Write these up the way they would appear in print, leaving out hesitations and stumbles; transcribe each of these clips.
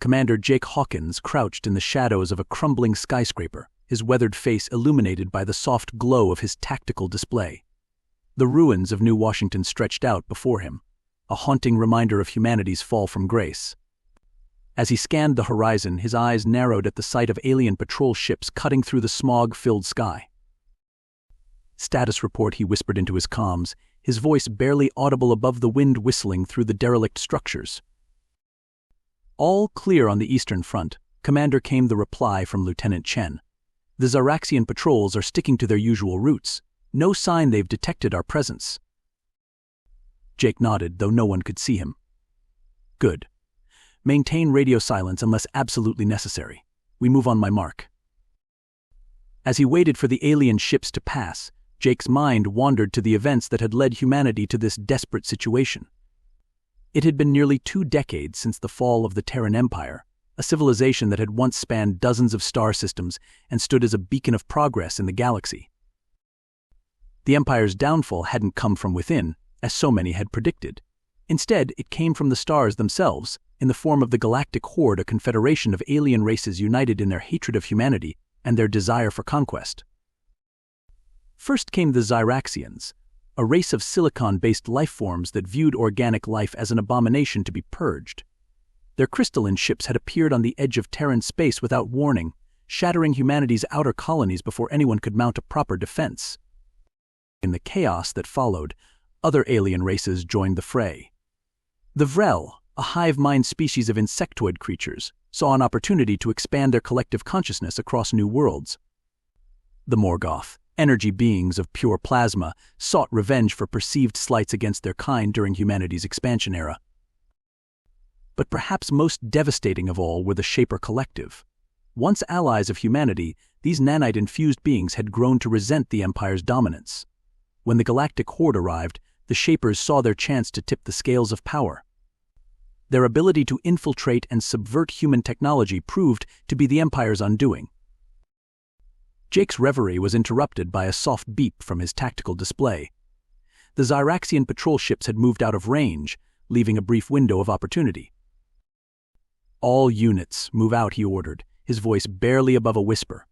Commander Jake Hawkins crouched in the shadows of a crumbling skyscraper, his weathered face illuminated by the soft glow of his tactical display. The ruins of New Washington stretched out before him, a haunting reminder of humanity's fall from grace. As he scanned the horizon, his eyes narrowed at the sight of alien patrol ships cutting through the smog-filled sky. "Status report," he whispered into his comms, his voice barely audible above the wind whistling through the derelict structures. "All clear on the Eastern Front," Commander, came the reply from Lieutenant Chen. "The Zyraxian patrols are sticking to their usual routes. No sign they've detected our presence." Jake nodded, though no one could see him. "Good. Maintain radio silence unless absolutely necessary. We move on my mark." As he waited for the alien ships to pass, Jake's mind wandered to the events that had led humanity to this desperate situation. It had been nearly 2 decades since the fall of the Terran Empire, a civilization that had once spanned dozens of star systems and stood as a beacon of progress in the galaxy. The Empire's downfall hadn't come from within, as so many had predicted. Instead, it came from the stars themselves, in the form of the Galactic Horde, a confederation of alien races united in their hatred of humanity and their desire for conquest. First came the Zyraxians, a race of silicon-based lifeforms that viewed organic life as an abomination to be purged. Their crystalline ships had appeared on the edge of Terran space without warning, shattering humanity's outer colonies before anyone could mount a proper defense. In the chaos that followed, other alien races joined the fray. The Vrel, a hive-mind species of insectoid creatures, saw an opportunity to expand their collective consciousness across new worlds. The Morgoth, energy beings of pure plasma, sought revenge for perceived slights against their kind during humanity's expansion era. But perhaps most devastating of all were the Shaper Collective. Once allies of humanity, these nanite-infused beings had grown to resent the Empire's dominance. When the Galactic Horde arrived, the Shapers saw their chance to tip the scales of power. Their ability to infiltrate and subvert human technology proved to be the Empire's undoing. Jake's reverie was interrupted by a soft beep from his tactical display. The Zyraxian patrol ships had moved out of range, leaving a brief window of opportunity. "All units, move out," he ordered, his voice barely above a whisper.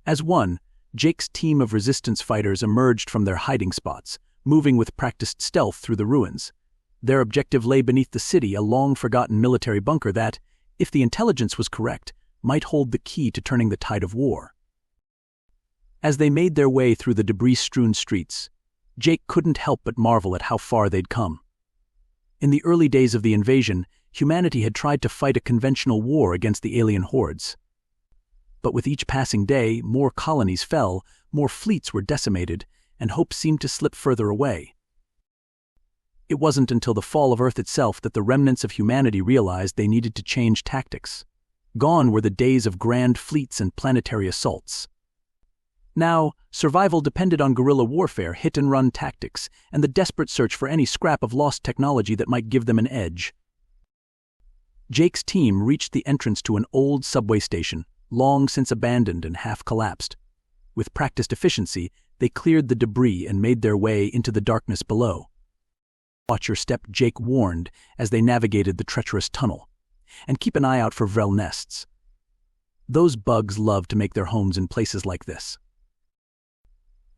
As one, Jake's team of resistance fighters emerged from their hiding spots, moving with practiced stealth through the ruins. Their objective lay beneath the city, a long-forgotten military bunker that, if the intelligence was correct, might hold the key to turning the tide of war. As they made their way through the debris-strewn streets, Jake couldn't help but marvel at how far they'd come. In the early days of the invasion, humanity had tried to fight a conventional war against the alien hordes. But with each passing day, more colonies fell, more fleets were decimated, and hope seemed to slip further away. It wasn't until the fall of Earth itself that the remnants of humanity realized they needed to change tactics. Gone were the days of grand fleets and planetary assaults. Now, survival depended on guerrilla warfare, hit-and-run tactics, and the desperate search for any scrap of lost technology that might give them an edge. Jake's team reached the entrance to an old subway station, long since abandoned and half-collapsed. With practiced efficiency, they cleared the debris and made their way into the darkness below. "Watch your step," Jake warned as they navigated the treacherous tunnel. "And keep an eye out for Vrel nests. Those bugs love to make their homes in places like this."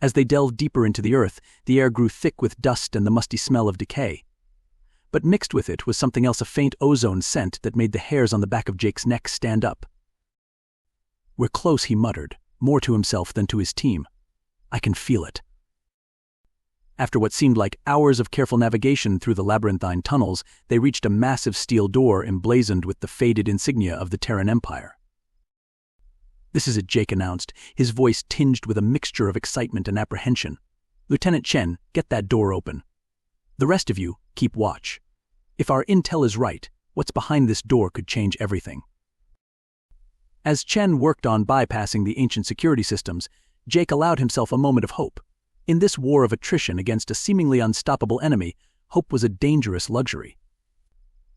As they delved deeper into the earth, the air grew thick with dust and the musty smell of decay. But mixed with it was something else, a faint ozone scent that made the hairs on the back of Jake's neck stand up. "We're close," he muttered, more to himself than to his team. "I can feel it." After what seemed like hours of careful navigation through the labyrinthine tunnels, they reached a massive steel door emblazoned with the faded insignia of the Terran Empire. "This is it," Jake announced, his voice tinged with a mixture of excitement and apprehension. "Lieutenant Chen, get that door open. The rest of you, keep watch. If our intel is right, what's behind this door could change everything." As Chen worked on bypassing the ancient security systems, Jake allowed himself a moment of hope. In this war of attrition against a seemingly unstoppable enemy, hope was a dangerous luxury.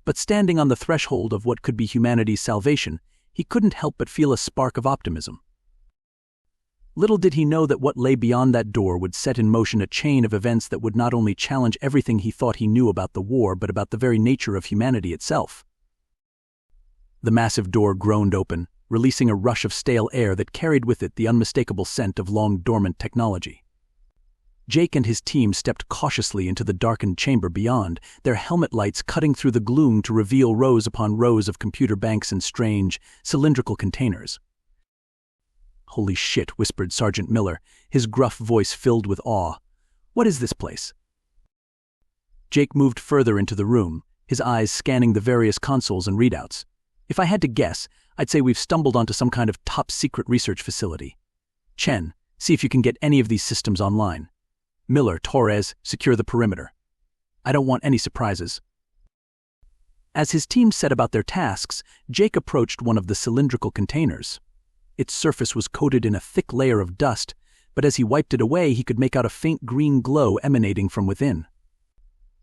But standing on the threshold of what could be humanity's salvation, he couldn't help but feel a spark of optimism. Little did he know that what lay beyond that door would set in motion a chain of events that would not only challenge everything he thought he knew about the war, but about the very nature of humanity itself. The massive door groaned open, releasing a rush of stale air that carried with it the unmistakable scent of long-dormant technology. Jake and his team stepped cautiously into the darkened chamber beyond, their helmet lights cutting through the gloom to reveal rows upon rows of computer banks and strange, cylindrical containers. "Holy shit," whispered Sergeant Miller, his gruff voice filled with awe. "What is this place?" Jake moved further into the room, his eyes scanning the various consoles and readouts. "If I had to guess, I'd say we've stumbled onto some kind of top-secret research facility. Chen, see if you can get any of these systems online. Miller, Torres, secure the perimeter. I don't want any surprises." As his team set about their tasks, Jake approached one of the cylindrical containers. Its surface was coated in a thick layer of dust, but as he wiped it away, he could make out a faint green glow emanating from within.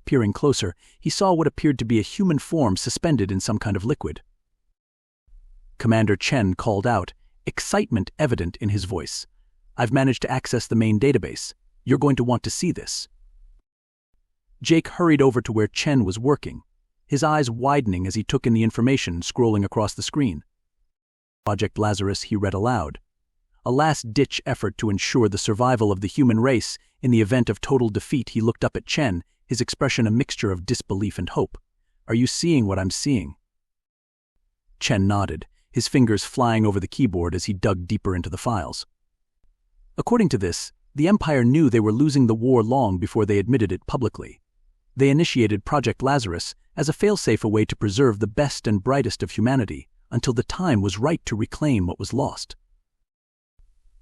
Peering closer, he saw what appeared to be a human form suspended in some kind of liquid. Commander Chen called out, excitement evident in his voice. "I've managed to access the main database. You're going to want to see this." Jake hurried over to where Chen was working, his eyes widening as he took in the information scrolling across the screen. "Project Lazarus," he read aloud. A last-ditch effort to ensure the survival of the human race in the event of total defeat. He looked up at Chen, his expression a mixture of disbelief and hope. "Are you seeing what I'm seeing?" Chen nodded, his fingers flying over the keyboard as he dug deeper into the files. According to this, the Empire knew they were losing the war long before they admitted it publicly. They initiated Project Lazarus as a failsafe, a way to preserve the best and brightest of humanity until the time was right to reclaim what was lost.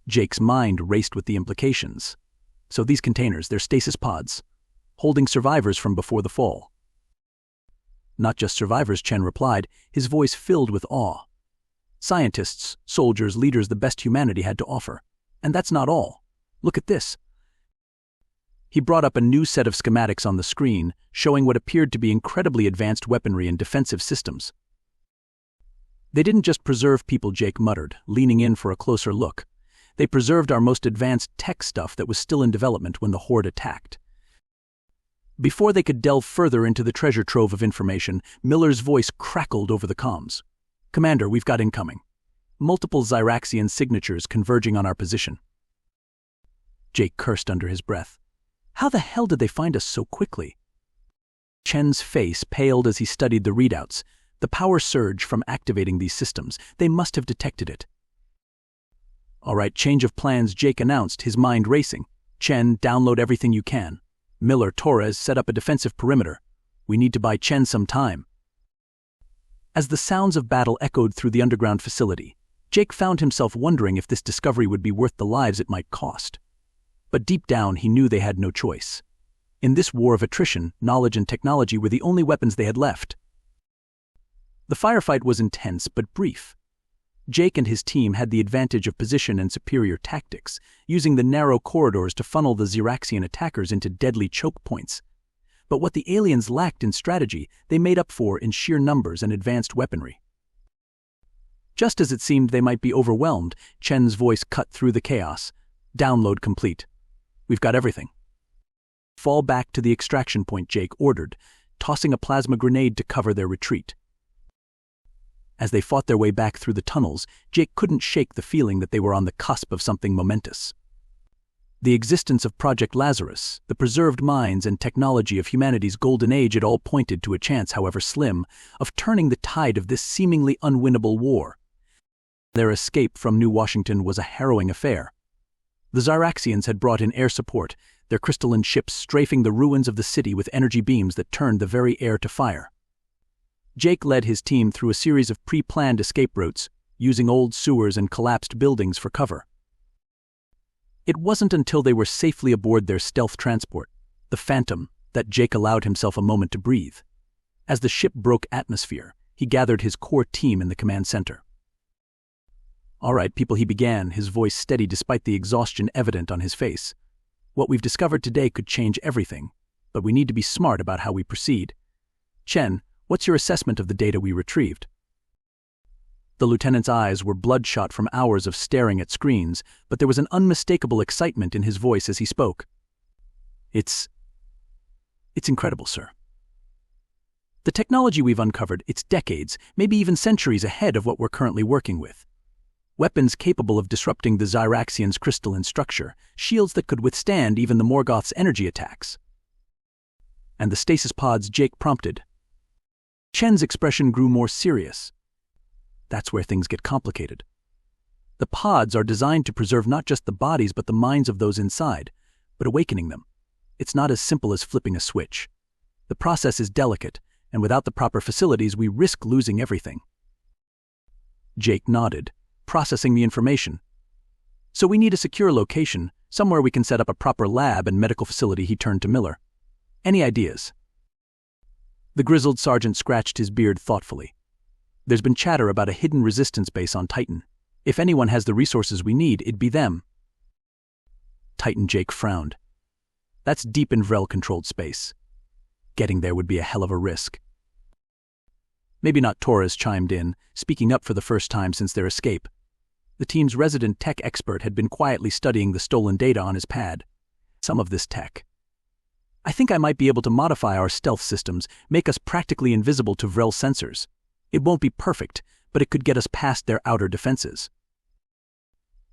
Jake's mind raced with the implications. So these containers, they're stasis pods, holding survivors from before the fall. "Not just survivors," Chen replied, his voice filled with awe. "Scientists, soldiers, leaders, the best humanity had to offer. And that's not all. Look at this." He brought up a new set of schematics on the screen, showing what appeared to be incredibly advanced weaponry and defensive systems. "They didn't just preserve people," Jake muttered, leaning in for a closer look. "They preserved our most advanced tech stuff that was still in development when the Horde attacked." Before they could delve further into the treasure trove of information, Miller's voice crackled over the comms. "Commander, we've got incoming. Multiple Zyraxian signatures converging on our position." Jake cursed under his breath. How the hell did they find us so quickly? Chen's face paled as he studied the readouts. The power surge from activating these systems. They must have detected it. "All right, change of plans," Jake announced, his mind racing. "Chen, download everything you can. Miller, Torres, set up a defensive perimeter. We need to buy Chen some time." As the sounds of battle echoed through the underground facility, Jake found himself wondering if this discovery would be worth the lives it might cost. But deep down, he knew they had no choice. In this war of attrition, knowledge and technology were the only weapons they had left. The firefight was intense but brief. Jake and his team had the advantage of position and superior tactics, using the narrow corridors to funnel the Zyraxian attackers into deadly choke points. But what the aliens lacked in strategy, they made up for in sheer numbers and advanced weaponry. Just as it seemed they might be overwhelmed, Chen's voice cut through the chaos. "Download complete. We've got everything." "Fall back to the extraction point," Jake ordered, tossing a plasma grenade to cover their retreat. As they fought their way back through the tunnels, Jake couldn't shake the feeling that they were on the cusp of something momentous. The existence of Project Lazarus, the preserved minds and technology of humanity's golden age, had all pointed to a chance, however slim, of turning the tide of this seemingly unwinnable war. Their escape from New Washington was a harrowing affair. The Zyraxians had brought in air support, their crystalline ships strafing the ruins of the city with energy beams that turned the very air to fire. Jake led his team through a series of pre-planned escape routes, using old sewers and collapsed buildings for cover. It wasn't until they were safely aboard their stealth transport, the Phantom, that Jake allowed himself a moment to breathe. As the ship broke atmosphere, he gathered his core team in the command center. "All right, people," he began, his voice steady despite the exhaustion evident on his face. "What we've discovered today could change everything, but we need to be smart about how we proceed. Chen, what's your assessment of the data we retrieved?" The lieutenant's eyes were bloodshot from hours of staring at screens, but there was an unmistakable excitement in his voice as he spoke. It's incredible, sir. The The technology we've uncovered, it's decades, maybe even centuries ahead of what we're currently working with. Weapons capable of disrupting the Zyraxian's crystalline structure, shields that could withstand even the Morgoth's energy attacks. And the stasis pods Jake prompted. Chen's expression grew more serious. That's where things get complicated. The pods are designed to preserve not just the bodies but the minds of those inside, but awakening them. It's not as simple as flipping a switch. The process is delicate, and without the proper facilities we risk losing everything. Jake nodded, processing the information. So we need a secure location, somewhere we can set up a proper lab and medical facility. He turned to Miller. Any ideas? The grizzled sergeant scratched his beard thoughtfully. There's been chatter about a hidden resistance base on Titan. If anyone has the resources we need, it'd be them. Titan Jake frowned. That's deep in Vrel-controlled space. Getting there would be a hell of a risk. Maybe not. Torres chimed in, speaking up for the first time since their escape. The team's resident tech expert had been quietly studying the stolen data on his pad. Some of this tech. I think I might be able to modify our stealth systems, make us practically invisible to Vrel sensors. It won't be perfect, but it could get us past their outer defenses.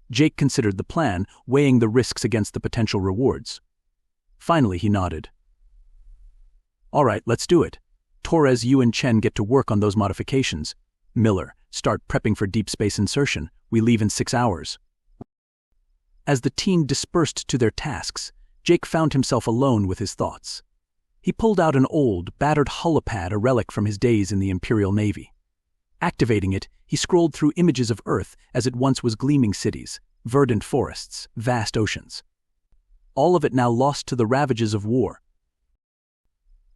Jake considered the plan, weighing the risks against the potential rewards. Finally, he nodded. All right, let's do it. Torres, you and Chen get to work on those modifications. Miller, start prepping for deep space insertion. We leave in 6 hours. As the team dispersed to their tasks, Jake found himself alone with his thoughts. He pulled out an old, battered holopad, a relic from his days in the Imperial Navy. Activating it, he scrolled through images of Earth as it once was gleaming cities, verdant forests, vast oceans. All of it now lost to the ravages of war.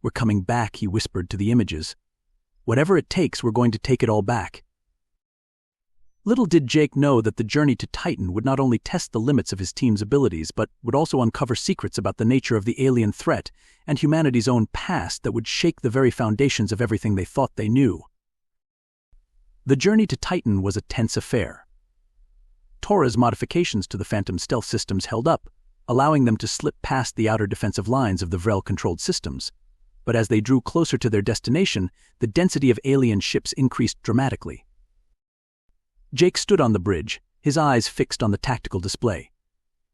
We're coming back, he whispered to the images. Whatever it takes, we're going to take it all back. Little did Jake know that the journey to Titan would not only test the limits of his team's abilities, but would also uncover secrets about the nature of the alien threat and humanity's own past that would shake the very foundations of everything they thought they knew. The journey to Titan was a tense affair. Torres' modifications to the Phantom stealth systems held up, allowing them to slip past the outer defensive lines of the Vrel-controlled systems. But as they drew closer to their destination, the density of alien ships increased dramatically. Jake stood on the bridge, his eyes fixed on the tactical display.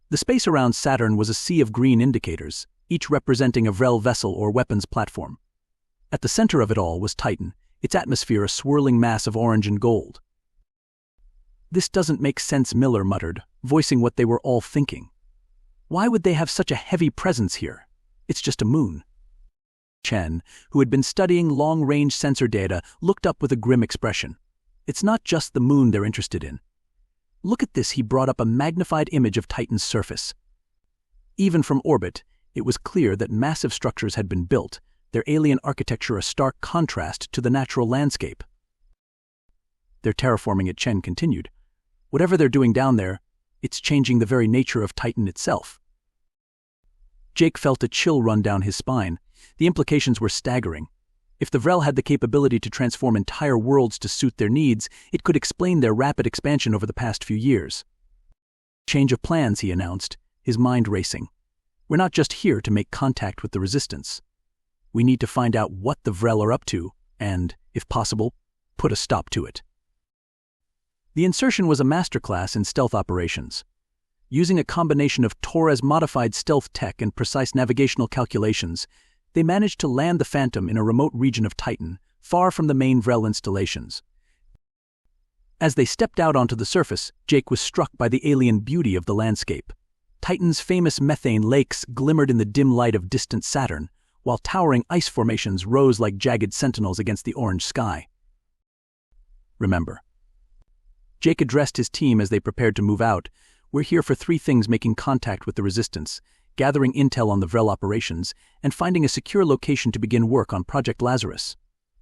The space around Saturn was a sea of green indicators, each representing a Vrel vessel or weapons platform. At the center of it all was Titan, its atmosphere a swirling mass of orange and gold. This doesn't make sense, Miller muttered, voicing what they were all thinking. Why would they have such a heavy presence here? It's just a moon. Chen, who had been studying long-range sensor data, looked up with a grim expression. It's not just the moon they're interested in. Look at this, he brought up a magnified image of Titan's surface. Even from orbit, it was clear that massive structures had been built, their alien architecture a stark contrast to the natural landscape. They're terraforming it, Chen continued. Whatever they're doing down there, it's changing the very nature of Titan itself. Jake felt a chill run down his spine. The implications were staggering. If the Vrel had the capability to transform entire worlds to suit their needs, it could explain their rapid expansion over the past few years. Change of plans, he announced, his mind racing. We're not just here to make contact with the Resistance. We need to find out what the Vrel are up to and, if possible, put a stop to it. The insertion was a masterclass in stealth operations. Using a combination of Torres-modified stealth tech and precise navigational calculations, they managed to land the Phantom in a remote region of Titan, far from the main Vrel installations. As they stepped out onto the surface, Jake was struck by the alien beauty of the landscape. Titan's famous methane lakes glimmered in the dim light of distant Saturn, while towering ice formations rose like jagged sentinels against the orange sky. Remember. Jake addressed his team as they prepared to move out. We're here for 3 things: making contact with the Resistance, gathering intel on the Vrel operations, and finding a secure location to begin work on Project Lazarus.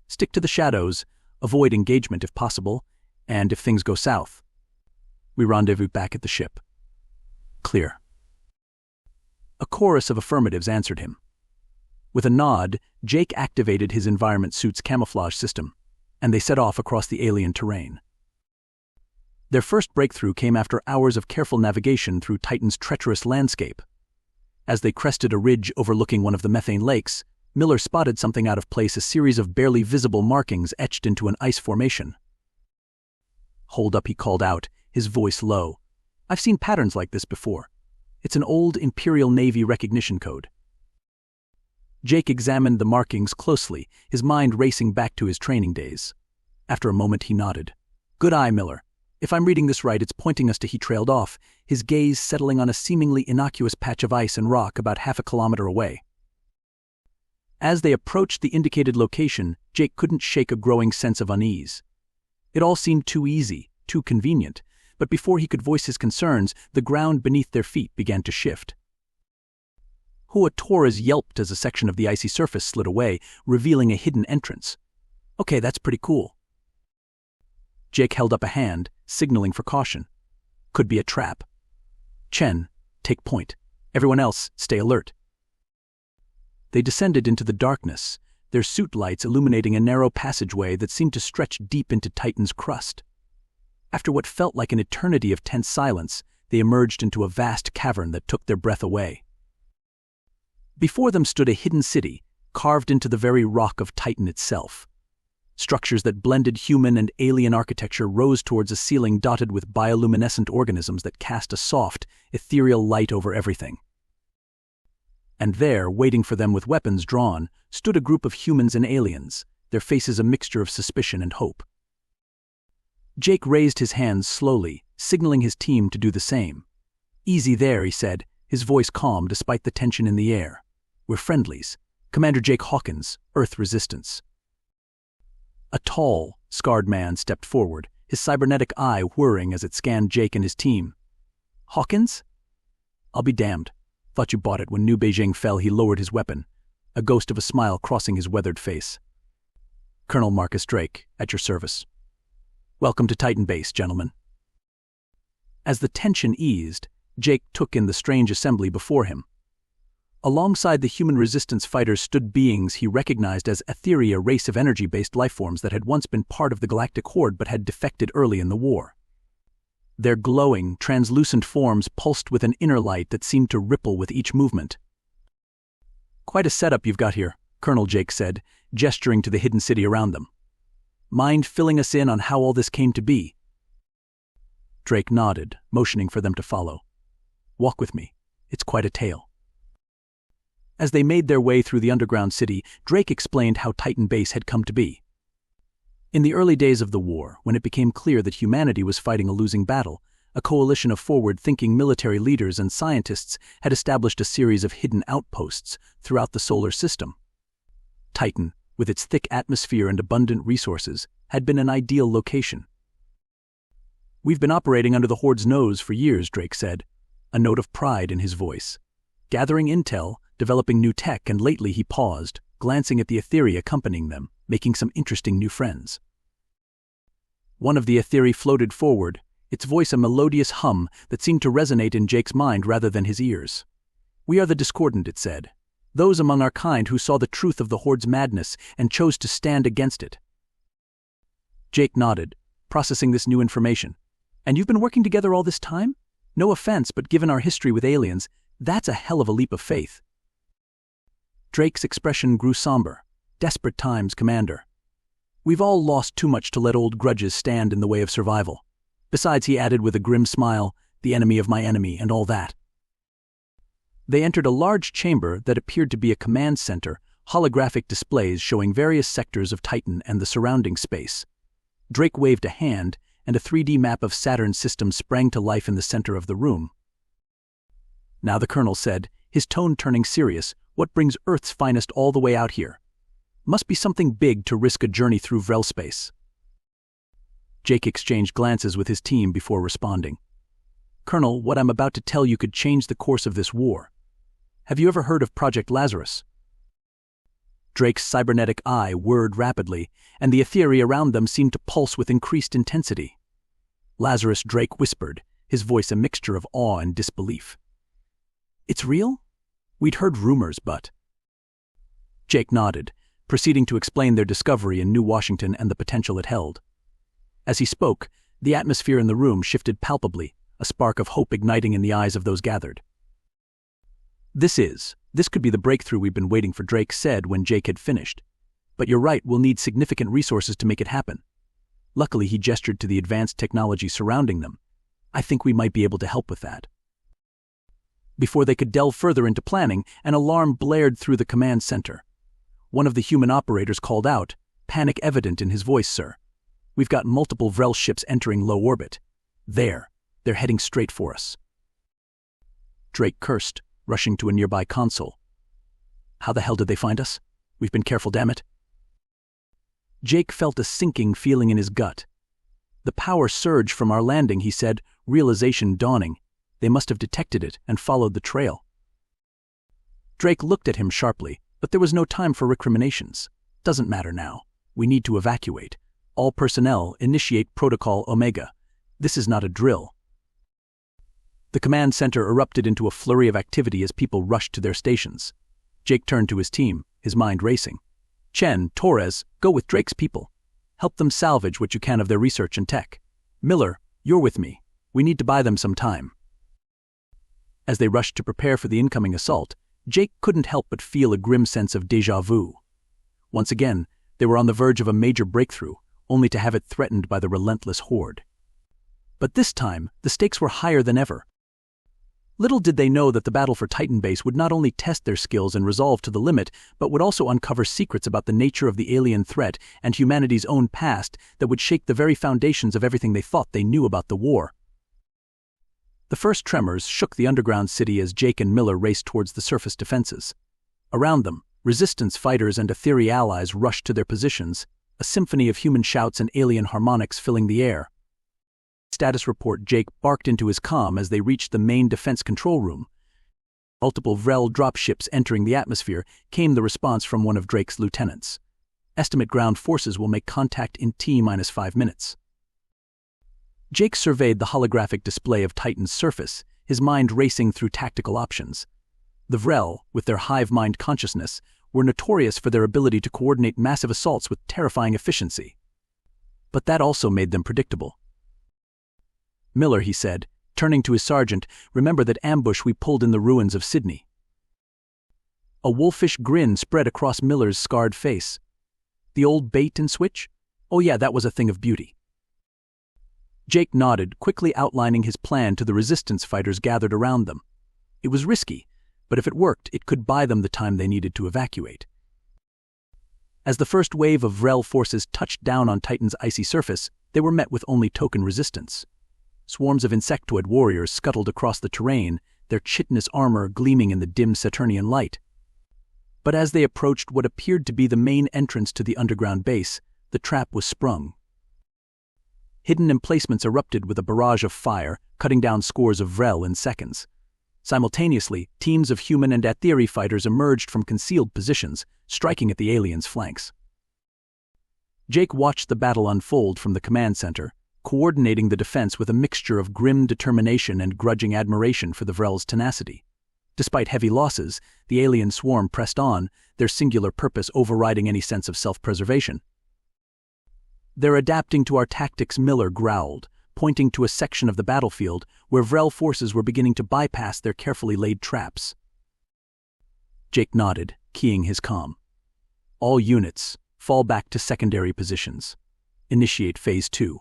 Stick to the shadows, avoid engagement if possible, and if things go south, we rendezvous back at the ship. Clear. A chorus of affirmatives answered him. With a nod, Jake activated his environment suit's camouflage system, and they set off across the alien terrain. Their first breakthrough came after hours of careful navigation through Titan's treacherous landscape. As they crested a ridge overlooking one of the methane lakes, Miller spotted something out of place, a series of barely visible markings etched into an ice formation. "Hold up," he called out, his voice low. "I've seen patterns like this before. It's an old Imperial Navy recognition code." Jake examined the markings closely, his mind racing back to his training days. After a moment he nodded. "Good eye, Miller. If I'm reading this right, it's pointing us to..." He trailed off, his gaze settling on a seemingly innocuous patch of ice and rock about half a kilometer away. As they approached the indicated location, Jake couldn't shake a growing sense of unease. It all seemed too easy, too convenient, but before he could voice his concerns, the ground beneath their feet began to shift. Torres yelped as a section of the icy surface slid away, revealing a hidden entrance. "Okay, that's pretty cool." Jake held up a hand, signaling for caution. "Could be a trap. Chen, take point. Everyone else, stay alert." They descended into the darkness, their suit lights illuminating a narrow passageway that seemed to stretch deep into Titan's crust. After what felt like an eternity of tense silence, they emerged into a vast cavern that took their breath away. Before them stood a hidden city, carved into the very rock of Titan itself. Structures that blended human and alien architecture rose towards a ceiling dotted with bioluminescent organisms that cast a soft, ethereal light over everything. And there, waiting for them with weapons drawn, stood a group of humans and aliens, their faces a mixture of suspicion and hope. Jake raised his hands slowly, signaling his team to do the same. "Easy there," he said, his voice calm despite the tension in the air. "We're friendlies. Commander Jake Hawkins, Earth Resistance." A tall, scarred man stepped forward, his cybernetic eye whirring as it scanned Jake and his team. "Hawkins? I'll be damned. Thought you bought it." When New Beijing fell, he lowered his weapon, a ghost of a smile crossing his weathered face. "Colonel Marcus Drake, at your service. Welcome to Titan Base, gentlemen." As the tension eased, Jake took in the strange assembly before him. Alongside the human resistance fighters stood beings he recognized as Etheri, a race of energy-based lifeforms that had once been part of the galactic horde but had defected early in the war. Their glowing, translucent forms pulsed with an inner light that seemed to ripple with each movement. "Quite a setup you've got here," Colonel Jake said, gesturing to the hidden city around them. "Mind filling us in on how all this came to be?" Drake nodded, motioning for them to follow. "Walk with me. It's quite a tale." As they made their way through the underground city, Drake explained how Titan Base had come to be. In the early days of the war, when it became clear that humanity was fighting a losing battle, a coalition of forward-thinking military leaders and scientists had established a series of hidden outposts throughout the solar system. Titan, with its thick atmosphere and abundant resources, had been an ideal location. "We've been operating under the Horde's nose for years," Drake said, a note of pride in his voice. "Gathering intel, developing new tech, and lately," he paused, glancing at the Etheri accompanying them, making some interesting new friends. One of the Etheri floated forward, its voice a melodious hum that seemed to resonate in Jake's mind rather than his ears. "We are the discordant," it said. "Those among our kind who saw the truth of the Horde's madness and chose to stand against it." Jake nodded, processing this new information. "And you've been working together all this time? No offense, but given our history with aliens, that's a hell of a leap of faith." Drake's expression grew somber. "Desperate times, Commander. We've all lost too much to let old grudges stand in the way of survival. Besides," he added with a grim smile, "the enemy of my enemy and all that." They entered a large chamber that appeared to be a command center, holographic displays showing various sectors of Titan and the surrounding space. Drake waved a hand, and a 3D map of Saturn's system sprang to life in the center of the room. "Now," the colonel said, his tone turning serious, "what brings Earth's finest all the way out here? Must be something big to risk a journey through Vrel space." Jake exchanged glances with his team before responding. "Colonel, what I'm about to tell you could change the course of this war. Have you ever heard of Project Lazarus?" Drake's cybernetic eye whirred rapidly, and the Etheri around them seemed to pulse with increased intensity. "Lazarus," Drake whispered, his voice a mixture of awe and disbelief. "It's real? We'd heard rumors, but..." Jake nodded, proceeding to explain their discovery in New Washington and the potential it held. As he spoke, the atmosphere in the room shifted palpably, a spark of hope igniting in the eyes of those gathered. This could be the breakthrough we've been waiting for," Drake said when Jake had finished. "But you're right, we'll need significant resources to make it happen." Luckily, he gestured to the advanced technology surrounding them. "I think we might be able to help with that." Before they could delve further into planning, an alarm blared through the command center. One of the human operators called out, panic evident in his voice, "Sir, we've got multiple Vrel ships entering low orbit. They're heading straight for us." Drake cursed, rushing to a nearby console. "How the hell did they find us? We've been careful, damn it." Jake felt a sinking feeling in his gut. "The power surge from our landing," he said, realization dawning. They must have detected it and followed the trail. Drake looked at him sharply, but there was no time for recriminations. "Doesn't matter now. We need to evacuate. All personnel, initiate Protocol Omega. This is not a drill." The command center erupted into a flurry of activity as people rushed to their stations. Jake turned to his team, his mind racing. "Chen, Torres, go with Drake's people. Help them salvage what you can of their research and tech. Miller, you're with me. We need to buy them some time." As they rushed to prepare for the incoming assault, Jake couldn't help but feel a grim sense of déjà vu. Once again, they were on the verge of a major breakthrough, only to have it threatened by the relentless horde. But this time, the stakes were higher than ever. Little did they know that the battle for Titan Base would not only test their skills and resolve to the limit, but would also uncover secrets about the nature of the alien threat and humanity's own past that would shake the very foundations of everything they thought they knew about the war. The first tremors shook the underground city as Jake and Miller raced towards the surface defenses. Around them, resistance fighters and Aetheri allies rushed to their positions, a symphony of human shouts and alien harmonics filling the air. Status report, Jake barked into his comm as they reached the main defense control room. Multiple Vrel dropships entering the atmosphere, came the response from one of Drake's lieutenants. "Estimate ground forces will make contact in T-5 minutes." Jake surveyed the holographic display of Titan's surface, his mind racing through tactical options. The Vrel, with their hive-mind consciousness, were notorious for their ability to coordinate massive assaults with terrifying efficiency. But that also made them predictable. "Miller," he said, turning to his sergeant, "remember that ambush we pulled in the ruins of Sydney." A wolfish grin spread across Miller's scarred face. "The old bait and switch? Oh yeah, that was a thing of beauty." Jake nodded, quickly outlining his plan to the resistance fighters gathered around them. It was risky, but if it worked, it could buy them the time they needed to evacuate. As the first wave of Vrel forces touched down on Titan's icy surface, they were met with only token resistance. Swarms of insectoid warriors scuttled across the terrain, their chitinous armor gleaming in the dim Saturnian light. But as they approached what appeared to be the main entrance to the underground base, the trap was sprung. Hidden emplacements erupted with a barrage of fire, cutting down scores of Vrel in seconds. Simultaneously, teams of human and Aetheri fighters emerged from concealed positions, striking at the aliens' flanks. Jake watched the battle unfold from the command center, coordinating the defense with a mixture of grim determination and grudging admiration for the Vrel's tenacity. Despite heavy losses, the alien swarm pressed on, their singular purpose overriding any sense of self-preservation. "They're adapting to our tactics," Miller growled, pointing to a section of the battlefield where Vrel forces were beginning to bypass their carefully laid traps. Jake nodded, keying his comm. "All units, fall back to secondary positions. Initiate Phase 2.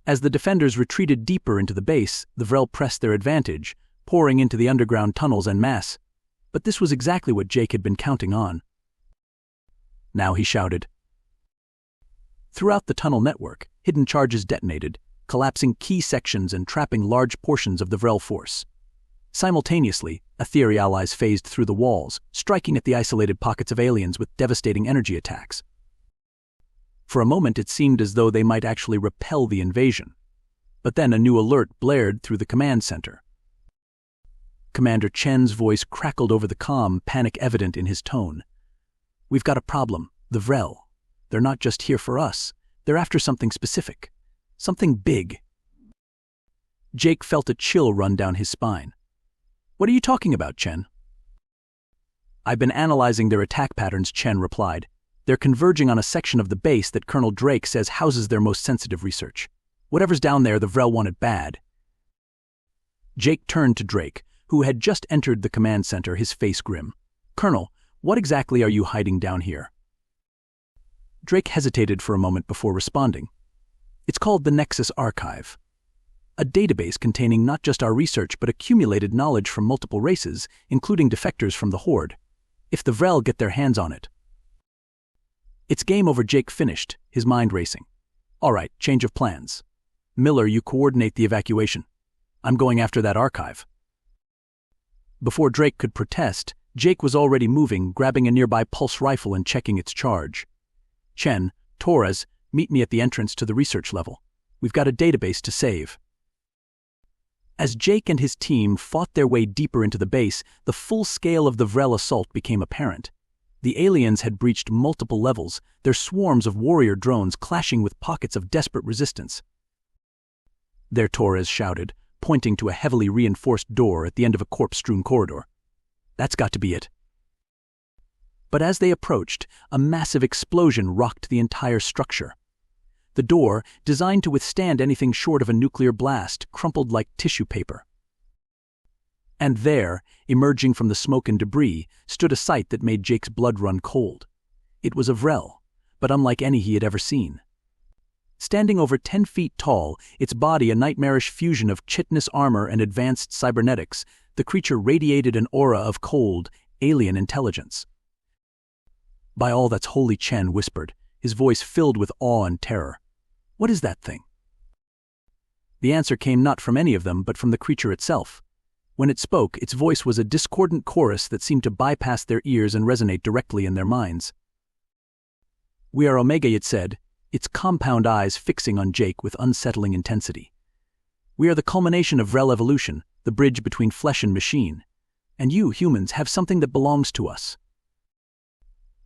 As the defenders retreated deeper into the base, the Vrel pressed their advantage, pouring into the underground tunnels en masse. But this was exactly what Jake had been counting on. "Now," he shouted. Throughout the tunnel network, hidden charges detonated, collapsing key sections and trapping large portions of the Vrel force. Simultaneously, Aetheri allies phased through the walls, striking at the isolated pockets of aliens with devastating energy attacks. For a moment it seemed as though they might actually repel the invasion. But then a new alert blared through the command center. Commander Chen's voice crackled over the comm, panic evident in his tone. "We've got a problem. The Vrel. They're not just here for us. They're after something specific. Something big." Jake felt a chill run down his spine. "What are you talking about, Chen?" "I've been analyzing their attack patterns," Chen replied. "They're converging on a section of the base that Colonel Drake says houses their most sensitive research. Whatever's down there, the Vrel want it bad." Jake turned to Drake, who had just entered the command center, his face grim. "Colonel, what exactly are you hiding down here?" Drake hesitated for a moment before responding. "It's called the Nexus Archive. A database containing not just our research but accumulated knowledge from multiple races, including defectors from the Horde. If the Vrel get their hands on it." "It's game over," Jake finished, his mind racing. "All right, change of plans. Miller, you coordinate the evacuation. I'm going after that archive." Before Drake could protest, Jake was already moving, grabbing a nearby pulse rifle and checking its charge. "Chen, Torres, meet me at the entrance to the research level. We've got a database to save." As Jake and his team fought their way deeper into the base, the full scale of the Vrel assault became apparent. The aliens had breached multiple levels, their swarms of warrior drones clashing with pockets of desperate resistance. "There," Torres shouted, pointing to a heavily reinforced door at the end of a corpse-strewn corridor. "That's got to be it." But as they approached, a massive explosion rocked the entire structure. The door, designed to withstand anything short of a nuclear blast, crumpled like tissue paper. And there, emerging from the smoke and debris, stood a sight that made Jake's blood run cold. It was a Vrel, but unlike any he had ever seen. Standing over 10 feet tall, its body a nightmarish fusion of chitinous armor and advanced cybernetics, the creature radiated an aura of cold, alien intelligence. "By all that's holy," Chen whispered, his voice filled with awe and terror. "What is that thing?" The answer came not from any of them, but from the creature itself. When it spoke, its voice was a discordant chorus that seemed to bypass their ears and resonate directly in their minds. "We are Omega," it said, its compound eyes fixing on Jake with unsettling intensity. "We are the culmination of Vrel evolution, the bridge between flesh and machine. And you, humans, have something that belongs to us."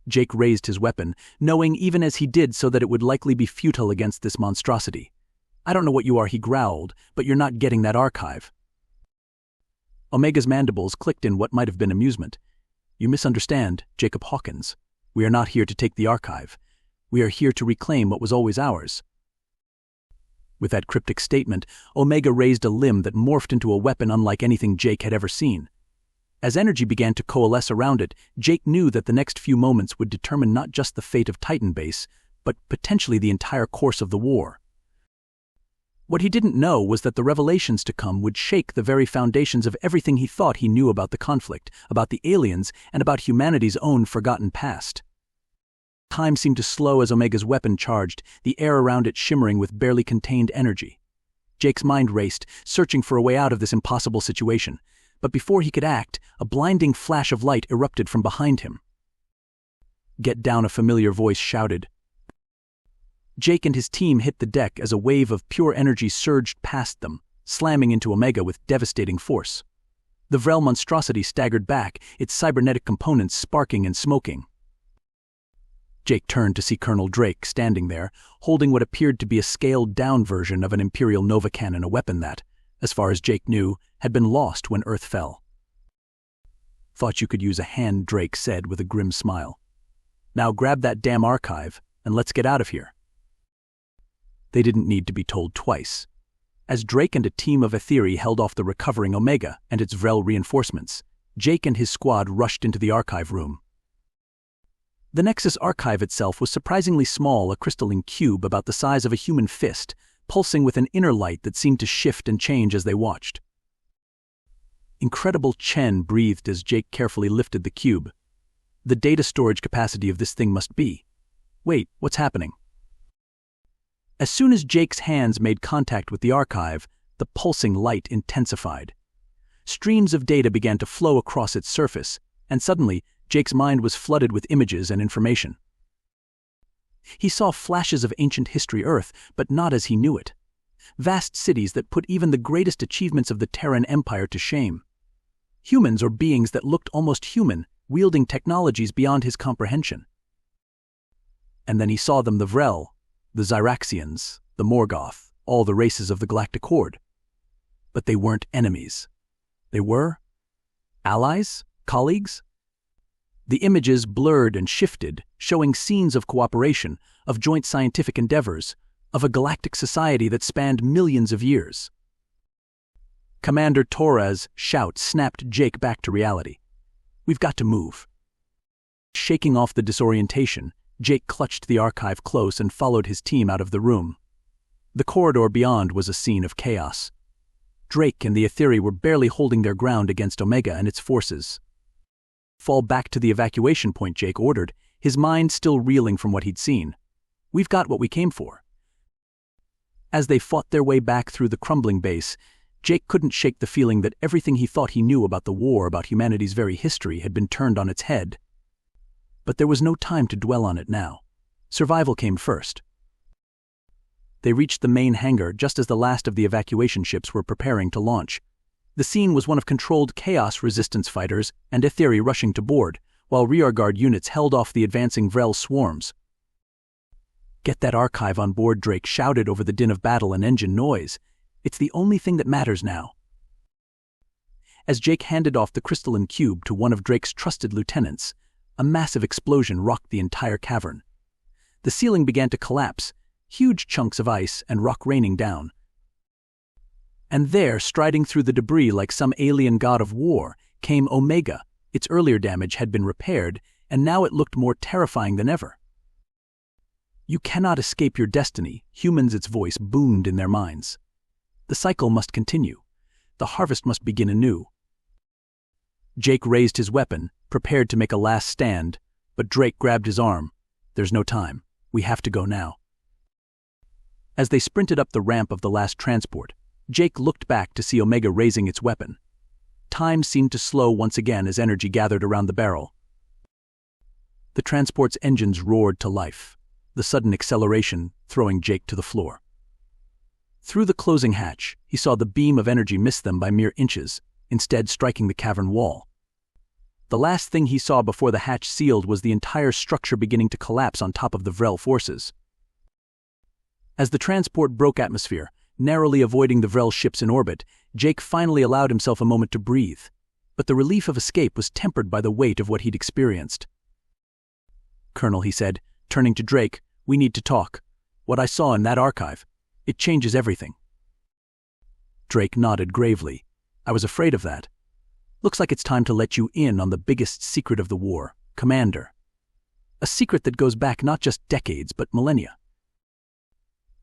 Jake raised his weapon, knowing even as he did so that it would likely be futile against this monstrosity. "I don't know what you are," he growled, "but you're not getting that archive." Omega's mandibles clicked in what might have been amusement. "You misunderstand, Jacob Hawkins. We are not here to take the archive. We are here to reclaim what was always ours." With that cryptic statement, Omega raised a limb that morphed into a weapon unlike anything Jake had ever seen. As energy began to coalesce around it, Jake knew that the next few moments would determine not just the fate of Titan Base, but potentially the entire course of the war. What he didn't know was that the revelations to come would shake the very foundations of everything he thought he knew about the conflict, about the aliens, and about humanity's own forgotten past. Time seemed to slow as Omega's weapon charged, the air around it shimmering with barely contained energy. Jake's mind raced, searching for a way out of this impossible situation. But before he could act, a blinding flash of light erupted from behind him. "Get down," a familiar voice shouted. Jake and his team hit the deck as a wave of pure energy surged past them, slamming into Omega with devastating force. The Vrel monstrosity staggered back, its cybernetic components sparking and smoking. Jake turned to see Colonel Drake standing there, holding what appeared to be a scaled-down version of an Imperial Nova cannon, a weapon that, as far as Jake knew, had been lost when Earth fell. "Thought you could use a hand," Drake said with a grim smile. "Now grab that damn archive, and let's get out of here." They didn't need to be told twice. As Drake and a team of Etheri held off the recovering Omega and its Vrel reinforcements, Jake and his squad rushed into the archive room. The Nexus Archive itself was surprisingly small, a crystalline cube about the size of a human fist, pulsing with an inner light that seemed to shift and change as they watched. "Incredible," Chen breathed as Jake carefully lifted the cube. "The data storage capacity of this thing must be... Wait, what's happening?" As soon as Jake's hands made contact with the archive, the pulsing light intensified. Streams of data began to flow across its surface, and suddenly, Jake's mind was flooded with images and information. He saw flashes of ancient history Earth, but not as he knew it. Vast cities that put even the greatest achievements of the Terran Empire to shame. Humans or beings that looked almost human, wielding technologies beyond his comprehension. And then he saw them, the Vrel, the Zyraxians, the Morgoth, all the races of the Galactic Horde. But they weren't enemies. They were allies? Colleagues? The images blurred and shifted, showing scenes of cooperation, of joint scientific endeavors, of a galactic society that spanned millions of years. Commander Torres' shout snapped Jake back to reality. We've got to move. Shaking off the disorientation, Jake clutched the archive close and followed his team out of the room. The corridor beyond was a scene of chaos. Drake and the Etheri were barely holding their ground against Omega and its forces. Fall back to the evacuation point, Jake ordered, his mind still reeling from what he'd seen. We've got what we came for. As they fought their way back through the crumbling base, Jake couldn't shake the feeling that everything he thought he knew about the war, about humanity's very history, had been turned on its head. But there was no time to dwell on it now. Survival came first. They reached the main hangar just as the last of the evacuation ships were preparing to launch. The scene was one of controlled chaos resistance fighters and Etheri rushing to board, while rearguard units held off the advancing Vrel swarms. Get that archive on board, Drake shouted over the din of battle and engine noise. It's the only thing that matters now. As Jake handed off the crystalline cube to one of Drake's trusted lieutenants, a massive explosion rocked the entire cavern. The ceiling began to collapse, huge chunks of ice and rock raining down. And there, striding through the debris like some alien god of war, came Omega. Its earlier damage had been repaired, and now it looked more terrifying than ever. You cannot escape your destiny, humans, its voice boomed in their minds. The cycle must continue. The harvest must begin anew. Jake raised his weapon, prepared to make a last stand, but Drake grabbed his arm. There's no time. We have to go now. As they sprinted up the ramp of the last transport, Jake looked back to see Omega raising its weapon. Time seemed to slow once again as energy gathered around the barrel. The transport's engines roared to life, the sudden acceleration throwing Jake to the floor. Through the closing hatch, he saw the beam of energy miss them by mere inches, instead striking the cavern wall. The last thing he saw before the hatch sealed was the entire structure beginning to collapse on top of the Vrel forces. As the transport broke atmosphere, narrowly avoiding the Vrel ships in orbit, Jake finally allowed himself a moment to breathe, but the relief of escape was tempered by the weight of what he'd experienced. "Colonel," he said, turning to Drake, "we need to talk. What I saw in that archive, it changes everything." Drake nodded gravely. "I was afraid of that. Looks like it's time to let you in on the biggest secret of the war, Commander. A secret that goes back not just decades, but millennia."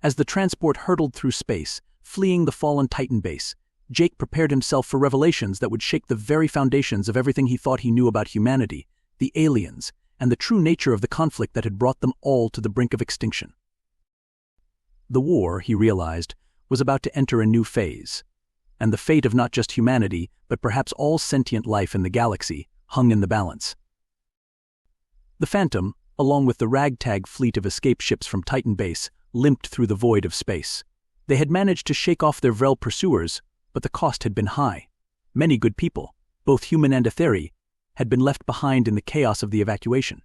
As the transport hurtled through space, fleeing the fallen Titan base, Jake prepared himself for revelations that would shake the very foundations of everything he thought he knew about humanity, the aliens, and the true nature of the conflict that had brought them all to the brink of extinction. The war, he realized, was about to enter a new phase, and the fate of not just humanity, but perhaps all sentient life in the galaxy, hung in the balance. The Phantom, along with the ragtag fleet of escape ships from Titan base, limped through the void of space. They had managed to shake off their Vrel pursuers, but the cost had been high. Many good people, both human and Etheri, had been left behind in the chaos of the evacuation.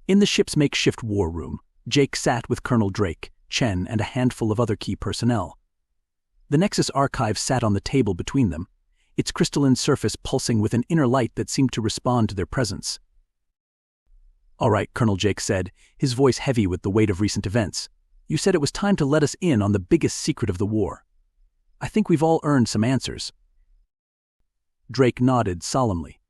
In the ship's makeshift war room, Jake sat with Colonel Drake, Chen, and a handful of other key personnel. The Nexus archive sat on the table between them, its crystalline surface pulsing with an inner light that seemed to respond to their presence. "All right," Colonel Jake said, his voice heavy with the weight of recent events. "You said it was time to let us in on the biggest secret of the war. I think we've all earned some answers." Drake nodded solemnly.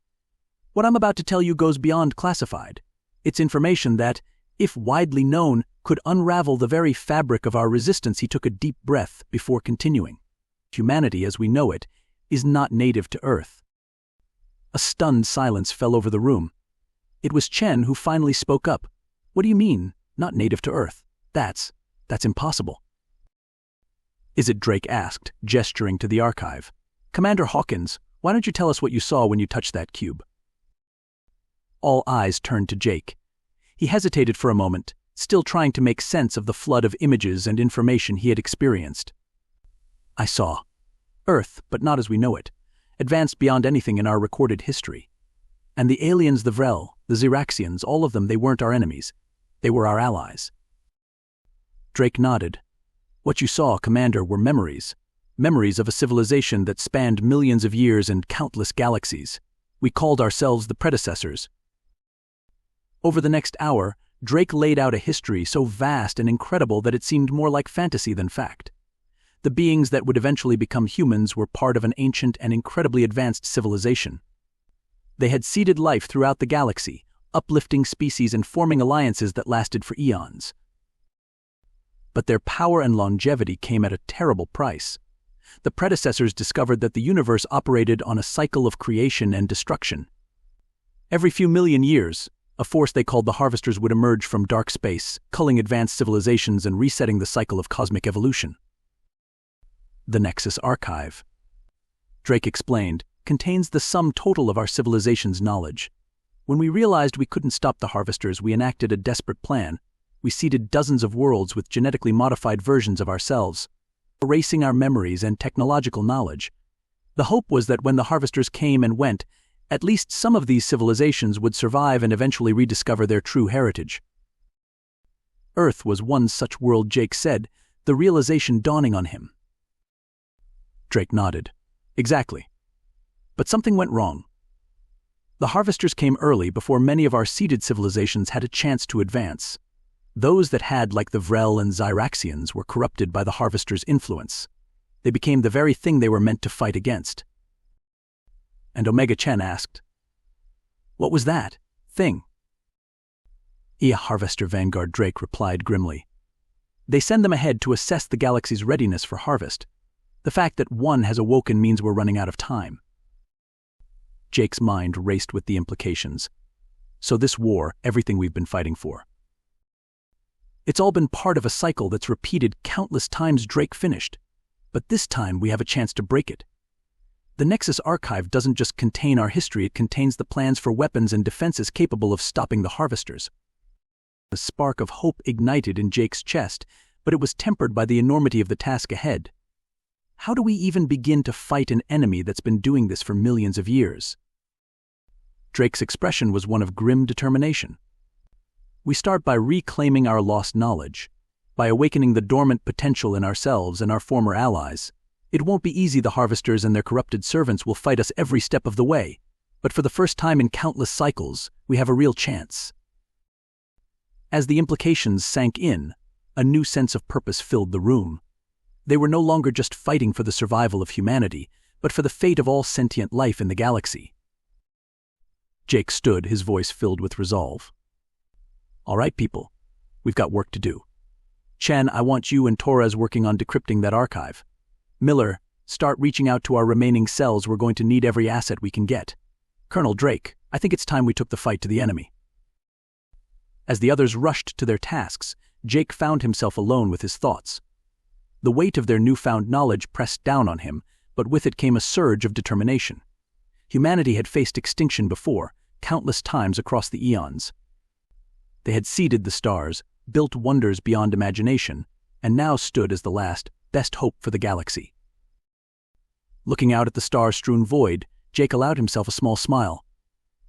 "What I'm about to tell you goes beyond classified. It's information that, if widely known, could unravel the very fabric of our resistance." He took a deep breath before continuing. "Humanity, as we know it, is not native to Earth." A stunned silence fell over the room. It was Chen who finally spoke up. "What do you mean, not native to Earth? That's impossible." "Is it?" Drake asked, gesturing to the archive. "Commander Hawkins, why don't you tell us what you saw when you touched that cube?" All eyes turned to Jake. He hesitated for a moment, still trying to make sense of the flood of images and information he had experienced. "I saw Earth, but not as we know it, advanced beyond anything in our recorded history. And the aliens, the Vrel, the Xeraxians, all of them, they weren't our enemies. They were our allies." Drake nodded. "What you saw, Commander, were memories. Memories of a civilization that spanned millions of years and countless galaxies. We called ourselves the predecessors." Over the next hour, Drake laid out a history so vast and incredible that it seemed more like fantasy than fact. The beings that would eventually become humans were part of an ancient and incredibly advanced civilization. They had seeded life throughout the galaxy, uplifting species and forming alliances that lasted for eons. But their power and longevity came at a terrible price. The predecessors discovered that the universe operated on a cycle of creation and destruction. Every few million years, a force they called the Harvesters would emerge from dark space, culling advanced civilizations and resetting the cycle of cosmic evolution. The Nexus Archive, Drake explained, contains the sum total of our civilization's knowledge. When we realized we couldn't stop the Harvesters, we enacted a desperate plan. We seeded dozens of worlds with genetically modified versions of ourselves, erasing our memories and technological knowledge. The hope was that when the Harvesters came and went, at least some of these civilizations would survive and eventually rediscover their true heritage. Earth was one such world, Jake said, the realization dawning on him. Drake nodded. Exactly. But something went wrong. The Harvesters came early before many of our seeded civilizations had a chance to advance. Those that had, like the Vrel and Zyraxians, were corrupted by the Harvesters' influence. They became the very thing they were meant to fight against. And Omega Chen asked, "What was that thing?" Harvester Vanguard, Drake replied grimly. "They send them ahead to assess the galaxy's readiness for harvest. The fact that one has awoken means we're running out of time." Jake's mind raced with the implications. So this war, everything we've been fighting for. It's all been part of a cycle that's repeated countless times, Drake finished. But this time we have a chance to break it. The Nexus Archive doesn't just contain our history, it contains the plans for weapons and defenses capable of stopping the Harvesters. A spark of hope ignited in Jake's chest, but it was tempered by the enormity of the task ahead. How do we even begin to fight an enemy that's been doing this for millions of years? Drake's expression was one of grim determination. We start by reclaiming our lost knowledge, by awakening the dormant potential in ourselves and our former allies. It won't be easy. The Harvesters and their corrupted servants will fight us every step of the way, but for the first time in countless cycles, we have a real chance. As the implications sank in, a new sense of purpose filled the room. They were no longer just fighting for the survival of humanity, but for the fate of all sentient life in the galaxy. Jake stood, his voice filled with resolve. "All right, people, we've got work to do. Chen, I want you and Torres working on decrypting that archive. Miller, start reaching out to our remaining cells. We're going to need every asset we can get. Colonel Drake, I think it's time we took the fight to the enemy." As the others rushed to their tasks, Jake found himself alone with his thoughts. The weight of their newfound knowledge pressed down on him, but with it came a surge of determination. Humanity had faced extinction before, countless times across the eons. They had seeded the stars, built wonders beyond imagination, and now stood as the last, best hope for the galaxy. Looking out at the star-strewn void, Jake allowed himself a small smile.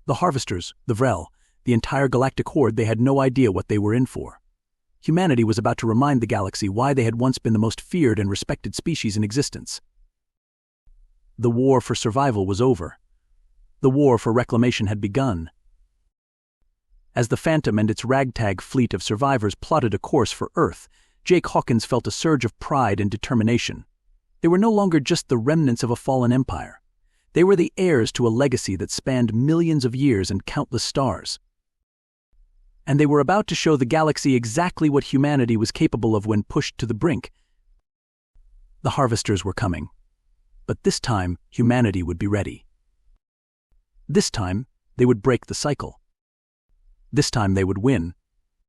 The Harvesters, the Vrel, the entire galactic horde, they had no idea what they were in for. Humanity was about to remind the galaxy why they had once been the most feared and respected species in existence. The war for survival was over. The war for reclamation had begun. As the Phantom and its ragtag fleet of survivors plotted a course for Earth, Jake Hawkins felt a surge of pride and determination. They were no longer just the remnants of a fallen empire. They were the heirs to a legacy that spanned millions of years and countless stars. And they were about to show the galaxy exactly what humanity was capable of when pushed to the brink. The Harvesters were coming. But this time, humanity would be ready. This time, they would break the cycle. This time they would win,